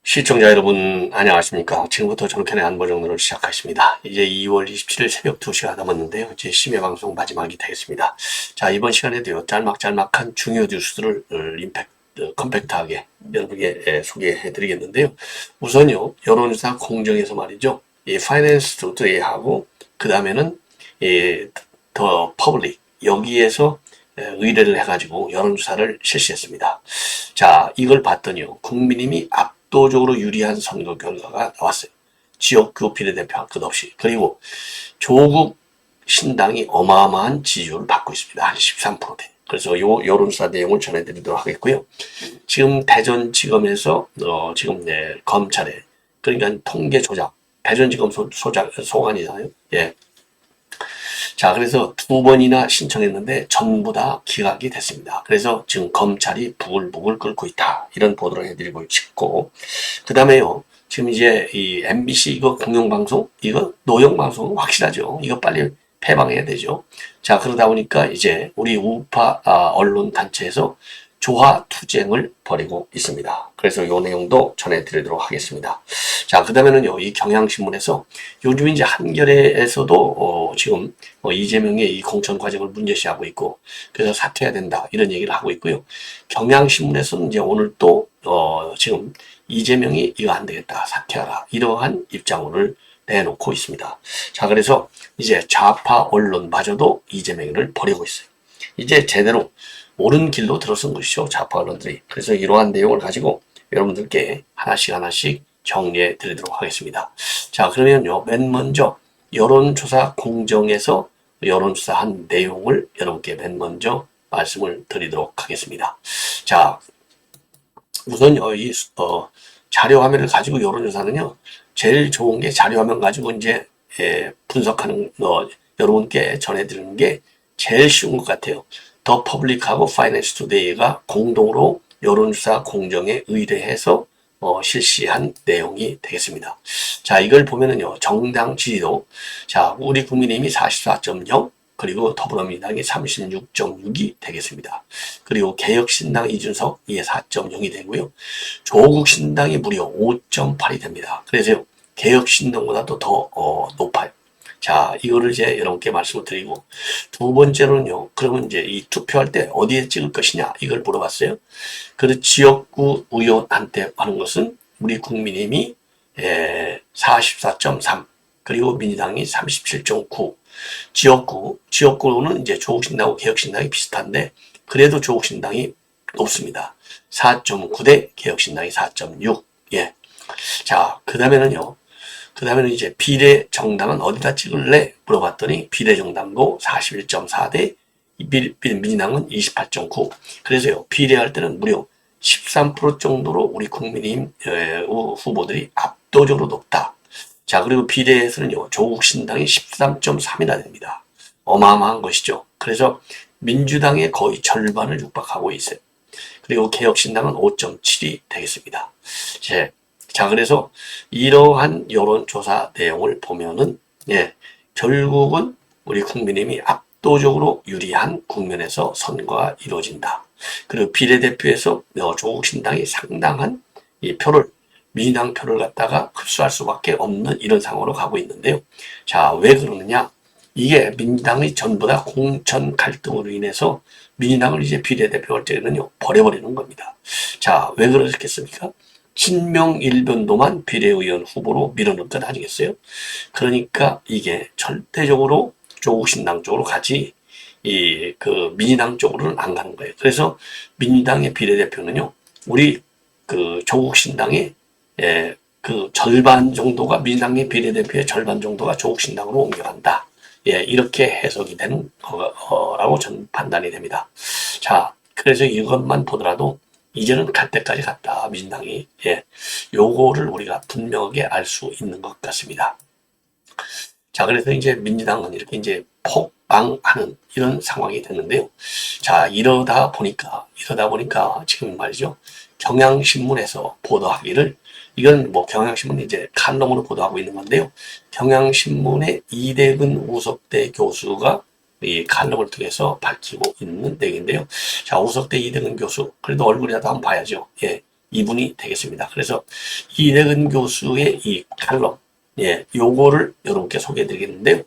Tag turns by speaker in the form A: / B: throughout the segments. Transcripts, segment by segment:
A: 시청자 여러분 안녕하십니까. 지금부터 저렇게의 안보정론을 시작하십니다. 이제 2월 27일 새벽 2시가 남았는데요. 이제 심야 방송 마지막이 되겠습니다. 자, 이번 시간에도요 짤막짤막한 중요 뉴스들을 컴팩트하게 여러분에게 소개해 드리겠는데요. 우선요 여론조사 공정에서 말이죠, 이 파이낸스 투데이하고 그 다음에는 더 퍼블릭, 여기에서 의뢰를 해가지고 여론조사를 실시했습니다. 자, 이걸 봤더니요 국민의힘이 압도적으로 유리한 선거 결과가 나왔어요. 지역구 비례대표 끝없이. 그리고 조국 신당이 어마어마한 지지율을 받고 있습니다. 한 13%대. 그래서 요 여론조사 내용을 전해드리도록 하겠고요. 지금 대전지검에서 지금 검찰에, 그러니까 통계 조작, 대전지검 소관이잖아요. 예. 자, 그래서 2번이나 신청했는데 전부 다 기각이 됐습니다. 그래서 지금 검찰이 부글부글 끓고 있다, 이런 보도를 해드리고 있고, 그 다음에요 지금 이제 이 MBC 이거 공영방송, 이거 노영방송 확실하죠. 이거 빨리 폐방해야 되죠. 자, 그러다 보니까 이제 우리 우파 언론 단체에서 조화투쟁을 벌이고 있습니다. 그래서 이 내용도 전해드리도록 하겠습니다. 자, 그 다음에는요, 이 경향신문에서 요즘 이제 한겨레에서도 지금 이재명의 이 공천 과정을 문제시하고 있고, 그래서 사퇴해야 된다, 이런 얘기를 하고 있고요. 경향신문에서는 이제 오늘 또 지금 이재명이 이거 안 되겠다, 사퇴하라, 이러한 입장을 내놓고 있습니다. 자, 그래서 이제 좌파 언론마저도 이재명을 버리고 있어요. 이제 제대로 옳은 길로 들어선 것이죠, 좌파 언론들이. 그래서 이러한 내용을 가지고 여러분들께 하나씩 정리해 드리도록 하겠습니다. 자, 그러면요, 맨 먼저 여론조사 공정에서 여론조사한 내용을 여러분께 맨 먼저 말씀을 드리도록 하겠습니다. 자, 우선 이 자료화면을 가지고 여론조사는요, 제일 좋은 게 자료화면 가지고 이제 분석하는 여러분께 전해드리는 게 제일 쉬운 것 같아요. 더 퍼블릭하고 파이낸스 투데이가 공동으로 여론조사 공정에 의뢰해서 실시한 내용이 되겠습니다. 자, 이걸 보면은요, 정당 지지도, 자, 우리 국민의힘이 44.0, 그리고 더불어민주당이 36.6이 되겠습니다. 그리고 개혁신당 이준석, 이게 4.0이 되고요. 조국신당이 무려 5.8이 됩니다. 그래서 개혁신당보다도 더 높아요. 자, 이거를 이제 여러분께 말씀을 드리고, 두 번째로는요, 그러면 이제 이 투표할 때 어디에 찍을 것이냐, 이걸 물어봤어요. 그래서 지역구 의원한테 하는 것은 우리 국민의힘이 44.3, 그리고 민주당이 37.9. 지역구는 이제 조국신당하고 개혁신당이 비슷한데, 그래도 조국신당이 높습니다. 4.9 대 개혁신당이 4.6. 예. 자, 그 다음에는 이제 비례정당은 어디다 찍을래? 물어봤더니 비례정당도 41.4대 민주당은 28.9. 그래서요, 비례할 때는 무려 13% 정도로 우리 국민의힘 후보들이 압도적으로 높다. 자, 그리고 비례에서는요, 조국신당이 13.3이나 됩니다. 어마어마한 것이죠. 그래서 민주당의 거의 절반을 육박하고 있어요. 그리고 개혁신당은 5.7이 되겠습니다. 자, 그래서 이러한 여론조사 내용을 보면은, 결국은 우리 국민의힘이 압도적으로 유리한 국면에서 선거가 이루어진다. 그리고 비례대표에서 조국신당이 상당한 이 표를, 민주당 표를 갖다가 흡수할 수밖에 없는 이런 상황으로 가고 있는데요. 자, 왜 그러느냐? 이게 민주당이 전부 다 공천 갈등으로 인해서 민주당을 이제 비례대표 할 때는요, 버려버리는 겁니다. 자, 왜 그러셨겠습니까? 친명일변도만 비례의원 후보로 밀어넣을 것 아니겠어요? 그러니까 이게 절대적으로 조국신당 쪽으로 가지, 민주당 쪽으로는 안 가는 거예요. 그래서 민주당의 비례대표는요, 우리 조국신당의 그 절반 정도가, 민주당의 비례대표의 절반 정도가 조국신당으로 옮겨간다. 이렇게 해석이 되는 거라고 저는 판단이 됩니다. 자, 그래서 이것만 보더라도 이제는 갈 때까지 갔다, 민주당이. 요거를 우리가 분명하게 알 수 있는 것 같습니다. 자, 그래서 이제 민주당은 이렇게 이제 폭망하는 이런 상황이 됐는데요. 자, 이러다 보니까 지금 말이죠, 경향신문에서 보도하기를, 이건 뭐 경향신문 이제 칼럼으로 보도하고 있는 건데요. 경향신문의 이대근 우석대 교수가 이 칼럼을 통해서 밝히고 있는 내용인데요. 자, 우석대 이대근 교수, 그래도 얼굴이라도 한번 봐야죠. 예, 이분이 되겠습니다. 그래서 이대근 교수의 이 칼럼, 예, 요거를 여러분께 소개해 드리겠는데요.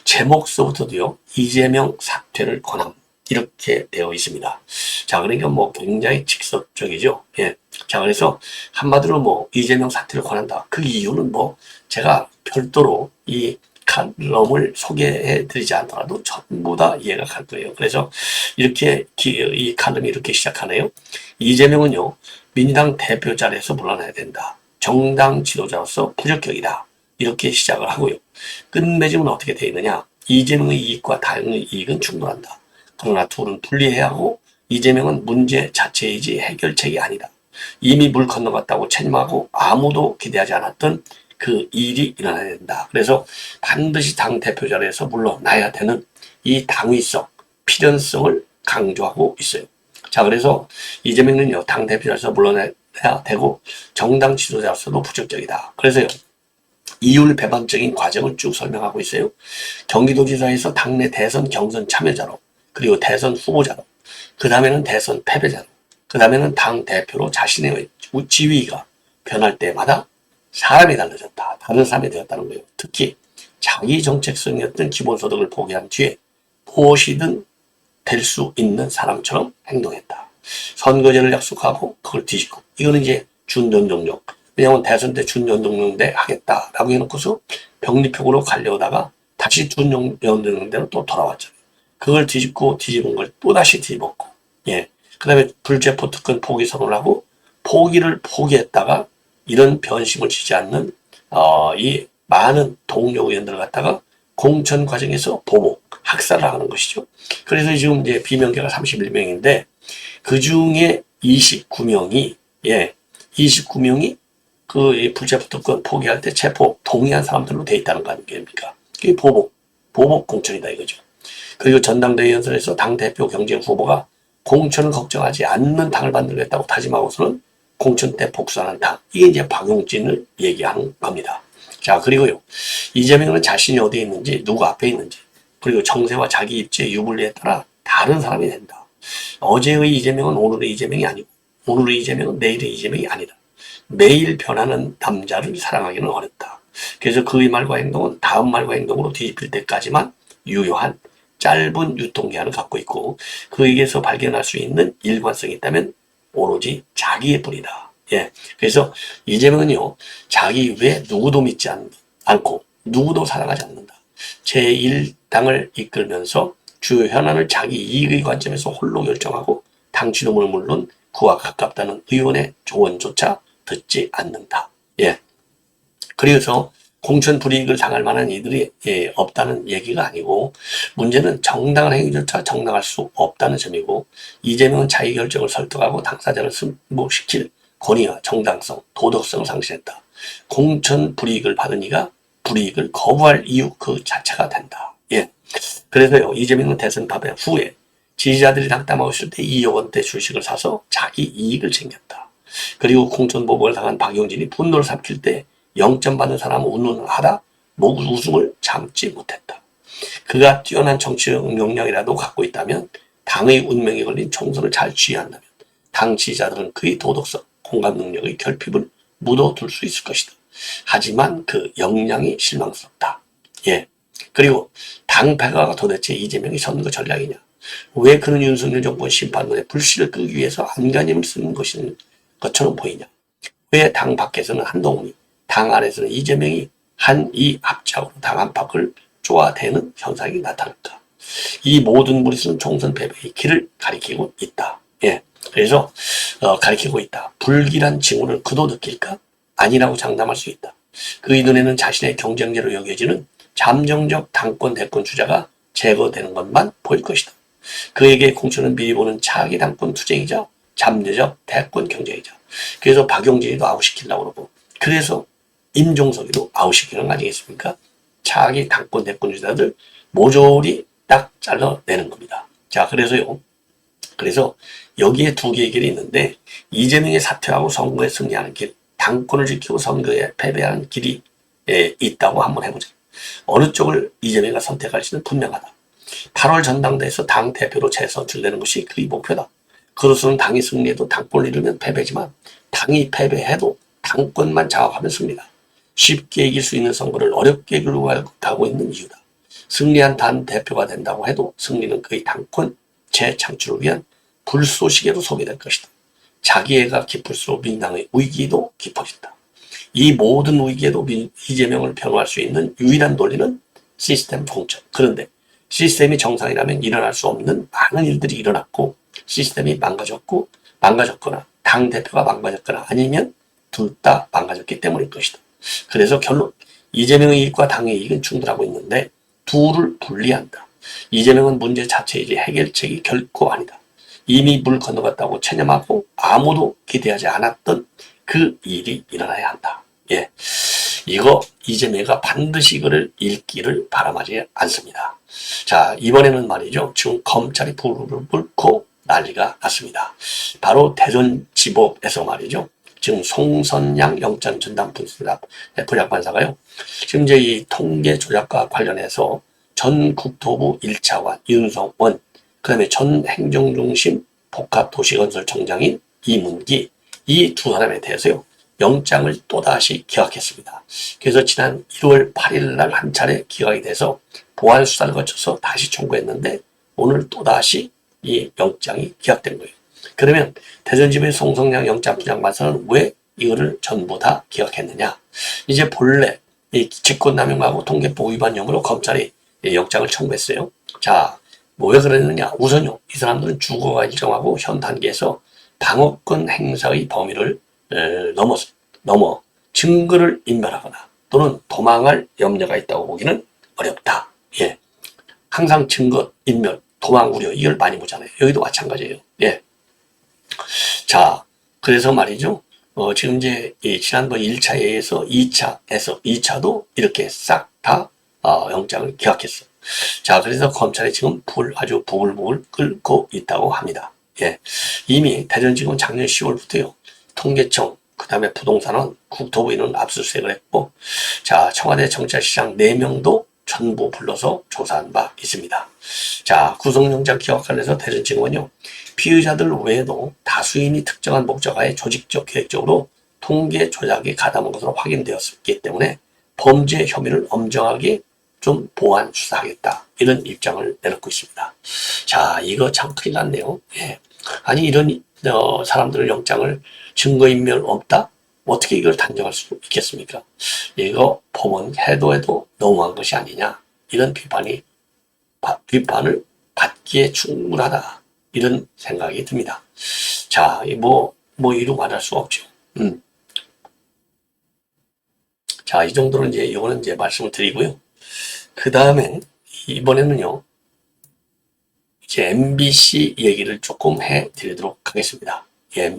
A: 제목서부터도요, 이재명 사퇴를 권함. 이렇게 되어 있습니다. 자, 그러니까 뭐 굉장히 직접적이죠. 예. 자, 그래서 한마디로 뭐 이재명 사퇴를 권한다. 그 이유는 뭐 제가 별도로 이 칼럼을 소개해 드리지 않더라도 전부 다 이해가 갈 거예요. 그래서 이렇게 이 칼럼이 이렇게 시작하네요. 이재명은요, 민주당 대표 자리에서 물러나야 된다. 정당 지도자로서 부적격이다. 이렇게 시작을 하고요. 끝맺음은 어떻게 되어 있느냐. 이재명의 이익과 당의 이익은 충돌한다. 그러나 둘은 분리해야 하고 이재명은 문제 자체이지 해결책이 아니다. 이미 물 건너갔다고 책임하고 아무도 기대하지 않았던 그 일이 일어나야 된다. 그래서 반드시 당대표 자리에서 물러나야 되는 이 당위성, 필연성을 강조하고 있어요. 자, 그래서 이재명은요, 당대표 자리에서 물러나야 되고 정당 지도자로서도 부적격이다. 그래서요, 이율 배반적인 과정을 쭉 설명하고 있어요. 경기도지사에서 당내 대선 경선 참여자로, 그리고 대선 후보자로, 그 다음에는 대선 패배자로, 그 다음에는 당 대표로 자신의 지위가 변할 때마다 사람이 달라졌다. 다른 사람이 되었다는 거예요. 특히 자기 정책성이었던 기본소득을 포기한 뒤에 무엇이든 될 수 있는 사람처럼 행동했다. 선거제를 약속하고 그걸 뒤집고, 이거는 이제 준연동력. 왜냐하면 대선 때 준연동력대 하겠다라고 해놓고서 병리표로 가려다가 다시 준연동력대로 또 돌아왔잖아요. 그걸 뒤집은 걸 또다시 뒤집었고, 예. 그 다음에 불체포 특권 포기 선언을 하고, 포기를 포기했다가 이런 변심을 치지 않는, 이 많은 동료 의원들을 갖다가 공천 과정에서 보복, 학살을 하는 것이죠. 그래서 지금 이제 비명계가 31명인데, 그 중에 29명이, 예, 29명이 그 불체포 특권 포기할 때 체포 동의한 사람들로 돼 있다는 거 아닙니까? 그게 보복 공천이다 이거죠. 그리고 전당대회 연설에서 당대표 경쟁 후보가 공천을 걱정하지 않는 당을 만들겠다고 다짐하고서는 공천 때 복수하는 당. 이게 이제 박용진을 얘기하는 겁니다. 자, 그리고요. 이재명은 자신이 어디에 있는지, 누구 앞에 있는지, 그리고 정세와 자기 입지의 유불리에 따라 다른 사람이 된다. 어제의 이재명은 오늘의 이재명이 아니고, 오늘의 이재명은 내일의 이재명이 아니다. 매일 변하는 남자를 사랑하기는 어렵다. 그래서 그의 말과 행동은 다음 말과 행동으로 뒤집힐 때까지만 유효한 짧은 유통기한을 갖고 있고, 그에게서 발견할 수 있는 일관성이 있다면 오로지 자기의 뿐이다. 예. 그래서 이재명은요, 자기 외에 누구도 믿지 않고 누구도 사랑하지 않는다. 제1당을 이끌면서 주요 현안을 자기 이익의 관점에서 홀로 결정하고 당 지도부는 물론 그와 가깝다는 의원의 조언조차 듣지 않는다. 예. 그래서 공천 불이익을 당할 만한 이들이 없다는 얘기가 아니고, 문제는 정당한 행위조차 정당할 수 없다는 점이고, 이재명은 자기 결정을 설득하고 당사자를 승복시킬 권위와 정당성, 도덕성을 상실했다. 공천 불이익을 받은 이가 불이익을 거부할 이유 그 자체가 된다. 예. 그래서요, 이재명은 대선 패배 후에 지지자들이 낙담하고 있을 때 2억 원대 주식을 사서 자기 이익을 챙겼다. 그리고 공천 보복을 당한 박용진이 분노를 삼킬 때 0점 받는 사람은 운운하다 웃음을 참지 못했다. 그가 뛰어난 정치적 역량이라도 갖고 있다면, 당의 운명에 걸린 총선을 잘 지휘한다면 당 지지자들은 그의 도덕성, 공감 능력의 결핍을 묻어둘 수 있을 것이다. 하지만 그 역량이 실망스럽다. 예. 그리고 당패가 도대체 이재명의 선거 전략이냐? 왜 그는 윤석열 정권 심판론에 불씨를 끄기 위해서 안간힘을 쓰는 것처럼 보이냐? 왜 당 밖에서는 한동훈이, 당 안에서는 이재명이 한 이 합작으로 당 안팎을 쪼아대는 현상이 나타날까? 이 모든 무리수는 총선 패배의 길을 가리키고 있다. 예. 그래서 가리키고 있다. 불길한 징후를 그도 느낄까? 아니라고 장담할 수 있다. 그의 눈에는 자신의 경쟁자로 여겨지는 잠정적 당권 대권 주자가 제거되는 것만 보일 것이다. 그에게 공천은 미리 보는 차기 당권 투쟁이자 잠재적 대권 경쟁이자, 그래서 박용진이도 아웃시키려고 그러고, 그래서 임종석이도 아웃시키는 거 아니겠습니까? 차기 당권 대권 주자들 모조리 딱 잘라내는 겁니다. 자, 그래서요, 그래서 여기에 두 개의 길이 있는데 이재명이 사퇴하고 선거에 승리하는 길, 당권을 지키고 선거에 패배하는 길이 있다고 한번 해보자. 어느 쪽을 이재명이가 선택할지는 분명하다. 8월 전당대회에서 당 대표로 재선출되는 것이 그의 목표다. 그로서는 당이 승리해도 당권을 잃으면 패배지만 당이 패배해도 당권만 장악하면 승리다. 쉽게 이길 수 있는 선거를 어렵게 이끌고 가고 있는 이유다. 승리한 당 대표가 된다고 해도 승리는 그의 당권 재창출을 위한 불쏘시개로 소비될 것이다. 자기애가 깊을수록 민당의 위기도 깊어진다. 이 모든 위기에도 이재명을 변호할 수 있는 유일한 논리는 시스템 공천. 그런데 시스템이 정상이라면 일어날 수 없는 많은 일들이 일어났고 시스템이 망가졌거나 당대표가 망가졌거나 아니면 둘 다 망가졌기 때문일 것이다. 그래서 결론, 이재명의 이익과 당의 이익은 충돌하고 있는데 둘을 분리한다. 이재명은 문제 자체이지 해결책이 결코 아니다. 이미 물 건너갔다고 체념하고 아무도 기대하지 않았던 그 일이 일어나야 한다. 예, 이거 이재명이가 반드시 이거를 읽기를 바람하지 않습니다. 자, 이번에는 말이죠. 지금 검찰이 불을 끓고 난리가 났습니다. 바로 대전지법에서 말이죠. 지금 송선양 영장전담부장판사가요. 지금 이제 이 통계 조작과 관련해서 전 국토부 1차관 윤성원, 그 다음에 전 행정중심 복합도시건설청장인 이문기, 이 두 사람에 대해서요. 영장을 또다시 기각했습니다. 그래서 지난 1월 8일 날 한 차례 기각이 돼서 보안 수사를 거쳐서 다시 청구했는데 오늘 또다시 이 영장이 기각된 거예요. 그러면 대전지법의 송성양 영장부장판사는 왜 이거를 전부 다 기각했느냐? 이제 본래 이 직권남용하고 통계법 위반 혐의로 검찰이 영장을 청구했어요. 자, 왜 그랬느냐? 우선요, 이 사람들은 주거가 일정하고 현 단계에서 방어권 행사의 범위를 넘어 증거를 인멸하거나 또는 도망할 염려가 있다고 보기는 어렵다. 예, 항상 증거 인멸, 도망 우려 이걸 많이 보잖아요. 여기도 마찬가지예요. 예. 자, 그래서 말이죠. 지금 이제 지난번 1차에서 2차도 이렇게 싹 다 영장을 기각했어요. 자, 그래서 검찰이 지금 아주 부글부글 끓고 있다고 합니다. 예, 이미 대전지검은 작년 10월부터요. 통계청, 그 다음에 부동산원, 국토부인은 압수수색을 했고, 자, 청와대 정찰시장 4명도 전부 불러서 조사한 바 있습니다. 자, 구속영장 기각 관련해서 대전지검은요, 피의자들 외에도 다수인이 특정한 목적하에 조직적 계획적으로 통계 조작에 가담한 것으로 확인되었기 때문에 범죄 혐의를 엄정하게 좀 보완 수사하겠다. 이런 입장을 내놓고 있습니다. 자, 이거 참 큰일 났네요. 예. 아니, 이런 사람들을 영장을 증거인멸 없다? 어떻게 이걸 단정할 수 있겠습니까? 이거 법원 해도 너무한 것이 아니냐? 이런 비판을 받기에 충분하다. 이런 생각이 듭니다. 자, 이루 말할 수 없죠. 자, 이 정도는 이거는 말씀을 드리고요. 그 다음에 이번에는요, 이제 MBC 얘기를 조금 해 드리도록 하겠습니다. 예,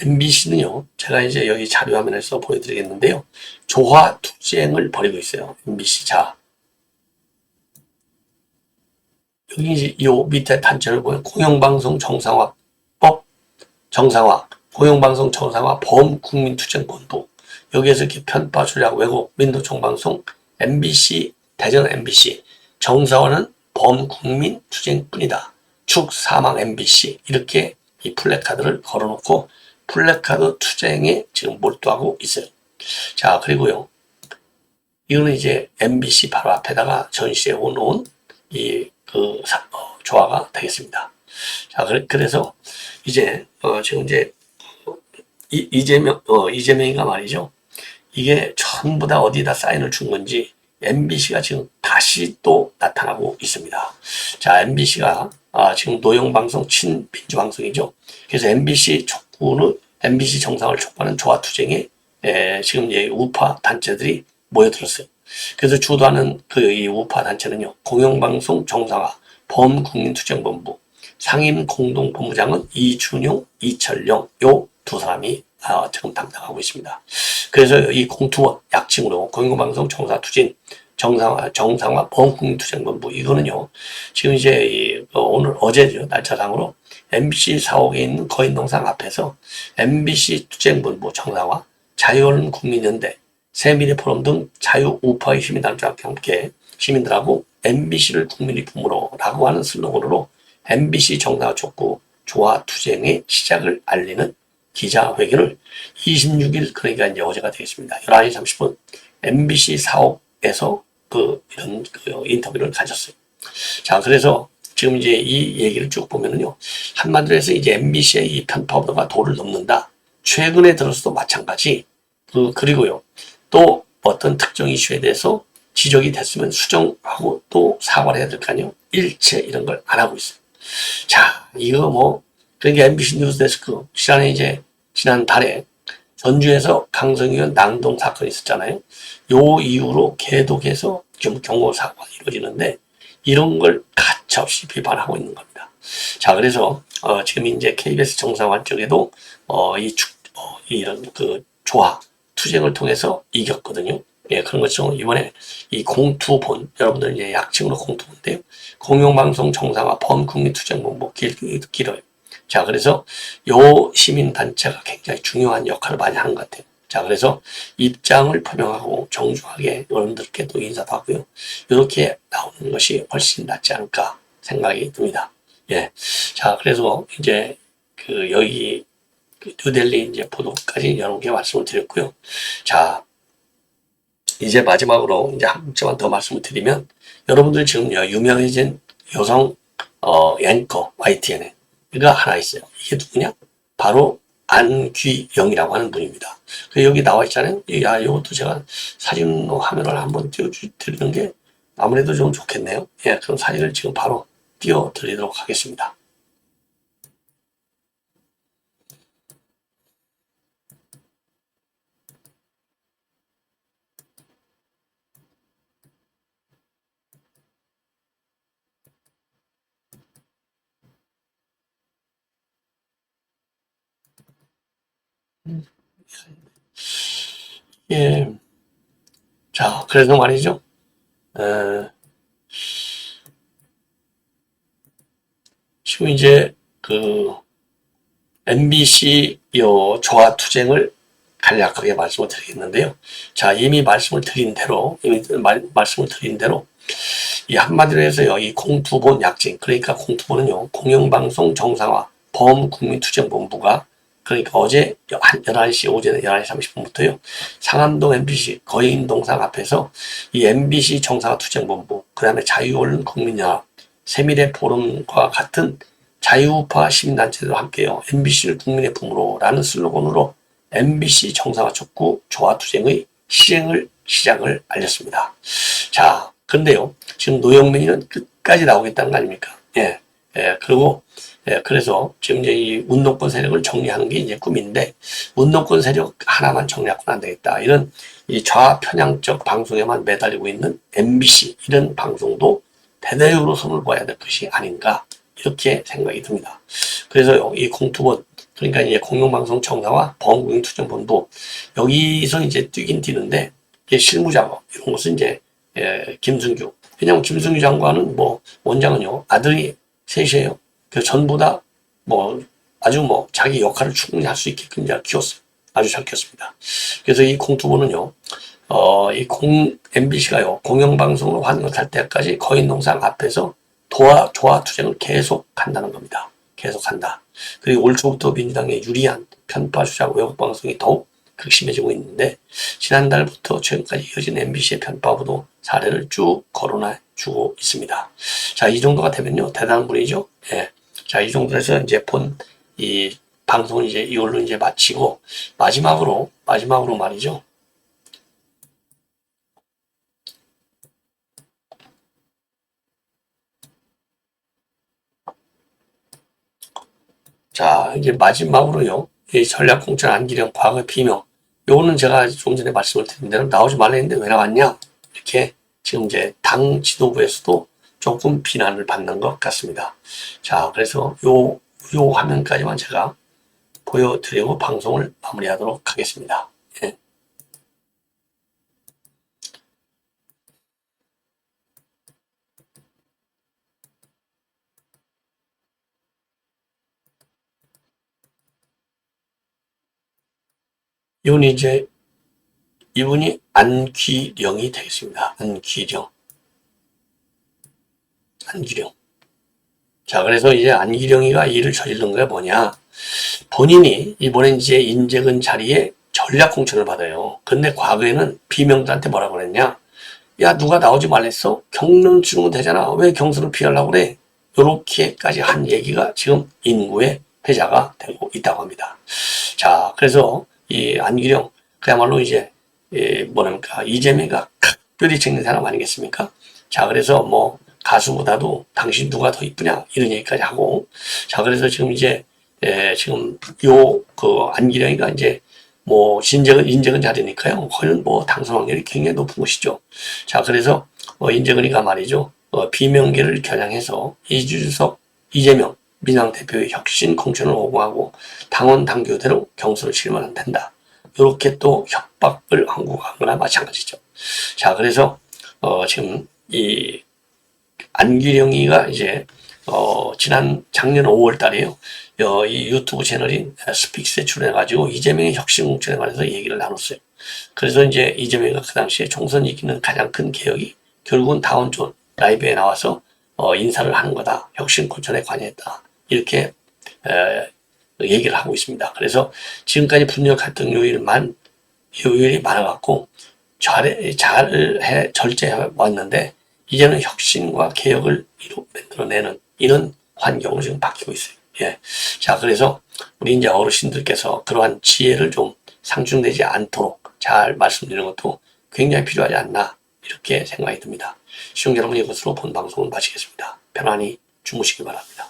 A: MBC는요, 제가 이제 여기 자료 화면에서 보여드리겠는데요. 조화 투쟁을 벌이고 있어요. MBC. 자, 여기 이제 요 밑에 단체를 보면 공영방송 정상화법 정상화, 공영방송 정상화 범국민투쟁본부. 여기에서 이렇게 편파 조작 왜곡 민노총방송 MBC 대전 MBC 정상화는 범국민투쟁뿐이다. 축 사망 MBC 이렇게 이 플래카드를 걸어놓고 플래카드 투쟁에 지금 몰두하고 있어요. 자, 그리고요. 이거는 이제 MBC 바로 앞에다가 전시해 놓은 조화가 되겠습니다. 자, 그래서 이제 지금 이제 이재명이가 말이죠. 이게 전부 다 어디다 사인을 준 건지 MBC가 지금 다시 또 나타나고 있습니다. 자, MBC가 지금 노영방송 친민주방송이죠. 그래서 MBC 정상을 촉구하는 조화투쟁에 지금 우파 단체들이 모여들었어요. 그래서 주도하는 이 우파 단체는요, 공영방송 정상화 범국민투쟁본부 상임공동본부장은 이준용, 이철용 요 두 사람이 지금 담당하고 있습니다. 그래서 이 공투원 약칭으로 공영방송 정사 투쟁 정상화 보험국민투쟁본부 이거는요. 지금 이제 오늘 어제죠 날짜상으로 MBC 사옥에 있는 거인동상 앞에서 MBC 투쟁본부 정상화, 자유언론국민연대, 새미래포럼 등 자유우파의 시민단체와 함께 시민들하고 MBC를 국민의 품으로라고 하는 슬로건으로 MBC 정상화 촉구 조화 투쟁의 시작을 알리는 기자회견을 26일 그러니까 이제 어제가 되겠습니다. 11시 30분 MBC 사옥에서 이런 인터뷰를 가졌어요. 자, 그래서 지금 이제 이 얘기를 쭉 보면은요, 한마디로 해서 이제 MBC의 이 편파보도가 도를 넘는다. 최근에 들어서도 마찬가지. 그리고요, 또 어떤 특정 이슈에 대해서 지적이 됐으면 수정하고 또 사과를 해야 될 거 아니에요? 일체 이런 걸 안 하고 있어요. 자, 이거 그러니까 MBC 뉴스데스크, 지난달에 전주에서 강성희 의원 낭동 사건이 있었잖아요. 요 이후로 계속해서 좀 경고 사고가 이루어지는데 이런 걸 가차없이 비판하고 있는 겁니다. 자, 그래서 지금 이제 KBS 정상화 쪽에도 이런 조화 투쟁을 통해서 이겼거든요. 예, 그런 것처럼 이번에 이 공투본, 여러분들 이제 약칭으로 공투본인데요. 공영방송 정상화 범국민투쟁본부 길어요. 자, 그래서 요 시민단체가 굉장히 중요한 역할을 많이 하는 것 같아요. 자, 그래서 입장을 표명하고 정중하게 여러분들께도 인사도 하고요. 이렇게 나오는 것이 훨씬 낫지 않을까 생각이 듭니다. 예. 자, 그래서 이제 여기 뉴델리 이제 보도까지 여러분께 말씀을 드렸고요. 자, 이제 마지막으로 이제 한 문제만 더 말씀을 드리면 여러분들 지금 유명해진 여성 앵커 YTN가 하나 있어요. 이게 누구냐? 바로 안귀영이라고 하는 분입니다. 여기 나와 있잖아요. 이것도 제가 사진으로 화면을 한번 띄워드리는 게 아무래도 좀 좋겠네요. 예, 그럼 사진을 지금 바로 띄워드리도록 하겠습니다. 예. 자, 그래서 말이죠. 지금 이제 MBC 조화 투쟁을 간략하게 말씀을 드리겠는데요. 자, 이미 말씀을 드린 대로 이 한마디로 해서요, 이 공투본 약진, 그러니까 공투본은요, 공영방송 정상화 범국민투쟁본부가 그러니까 어제 11시, 오전에 11시 30분부터요, 상암동 MBC 거인동상 앞에서 이 MBC 정상화 투쟁본부, 그 다음에 자유언론 국민연합, 새미래포럼과 같은 자유우파 시민단체들과 함께요, MBC를 국민의 품으로라는 슬로건으로 MBC 정상화 촉구 조화 투쟁의 시작을 알렸습니다. 자, 근데요, 지금 노영민이는 끝까지 나오겠다는 거 아닙니까? 예, 그리고, 그래서 지금 이제 이 운동권 세력을 정리하는 게 이제 꿈인데, 운동권 세력 하나만 정리하고는 안 되겠다. 이런 이 좌편향적 방송에만 매달리고 있는 MBC, 이런 방송도 대대적으로 손을 봐야 될 것이 아닌가, 이렇게 생각이 듭니다. 그래서 이 공투본, 그러니까 이제 공영방송 정상화 범국민투쟁본부, 여기서 이제 뛰긴 뛰는데, 이게 실무작업, 이런 것은 이제 김승규. 왜냐면 김승규 장관은 원장은요, 아들이 셋이에요. 전부 다 아주 자기 역할을 충분히 할 수 있게끔 잘 키웠어요. 아주 잘 키웠습니다. 그래서 이 공투본은요, MBC가요, 공영방송으로 환영할 때까지 거인농상 앞에서 조화 투쟁을 계속 한다는 겁니다. 계속한다. 그리고 올 초부터 민주당의 유리한 편파 주장 외국 방송이 더욱 극심해지고 있는데, 지난달부터 최근까지 이어진 MBC의 편파 보도 사례를 쭉 거론해주고 있습니다. 자, 이 정도가 되면요, 대단한 분이죠. 예. 자, 이 정도에서 이제 이 방송을 이제 이걸로 이제 마치고, 마지막으로 말이죠. 자, 이제 마지막으로요, 이 전략공천 안기령 과거의 비명. 요거는 제가 좀 전에 말씀을 드린 대로 나오지 말라 했는데 왜 나왔냐? 이렇게 지금 이제 당 지도부에서도 조금 비난을 받는 것 같습니다. 자, 그래서 요 화면까지만 제가 보여드리고 방송을 마무리하도록 하겠습니다. 예. 이분이 안기령이 되겠습니다. 안기령. 자, 그래서 이제 안기령이가 일을 저지른 게 뭐냐. 본인이 이번에 이제 인재근 자리에 전략 공천을 받아요. 근데 과거에는 비명들한테 뭐라고 그랬냐. 야, 누가 나오지 말랬어? 경륜 치르면 되잖아. 왜 경선을 피하려고 그래? 요렇게까지 한 얘기가 지금 인구의 회자가 되고 있다고 합니다. 자, 그래서 이 안기령, 그야말로 이제, 뭐랍니까. 이재명가 각별히 챙긴 사람 아니겠습니까? 자, 그래서 뭐, 가수보다도 당신 누가 더 이쁘냐? 이런 얘기까지 하고. 자, 그래서 지금 이제, 지금 안기령이가 이제, 뭐, 인재근 자리니까요. 거기는 뭐, 당선 확률이 굉장히 높은 곳이죠. 자, 그래서, 인재근이가 말이죠. 비명계를 겨냥해서 이준석, 이재명, 민주당 대표의 혁신 공천을 오고하고 당원 당규대로 경선을 치르면 된다. 이렇게 또 협박을 한국 거나 마찬가지죠. 자, 그래서 지금 이 안기령이가 이제 작년 5월 달에요. 이 유튜브 채널인 스픽스에 출연해가지고 이재명의 혁신 공천에 관해서 얘기를 나눴어요. 그래서 이제 이재명이가 그 당시에 총선 이기는 가장 큰 개혁이 결국은 다운존 라이브에 나와서 인사를 하는 거다. 혁신 공천에 관여했다. 이렇게 얘기를 하고 있습니다. 그래서 지금까지 분열 갈등 요일이 많아갖고 잘 절제해 왔는데 이제는 혁신과 개혁을 만들어내는 이런 환경으로 지금 바뀌고 있어요. 예. 자, 그래서 우리 이제 어르신들께서 그러한 지혜를 좀 상충되지 않도록 잘 말씀드리는 것도 굉장히 필요하지 않나 이렇게 생각이 듭니다. 시청자 여러분, 이것으로 본 방송은 마치겠습니다. 편안히 주무시기 바랍니다.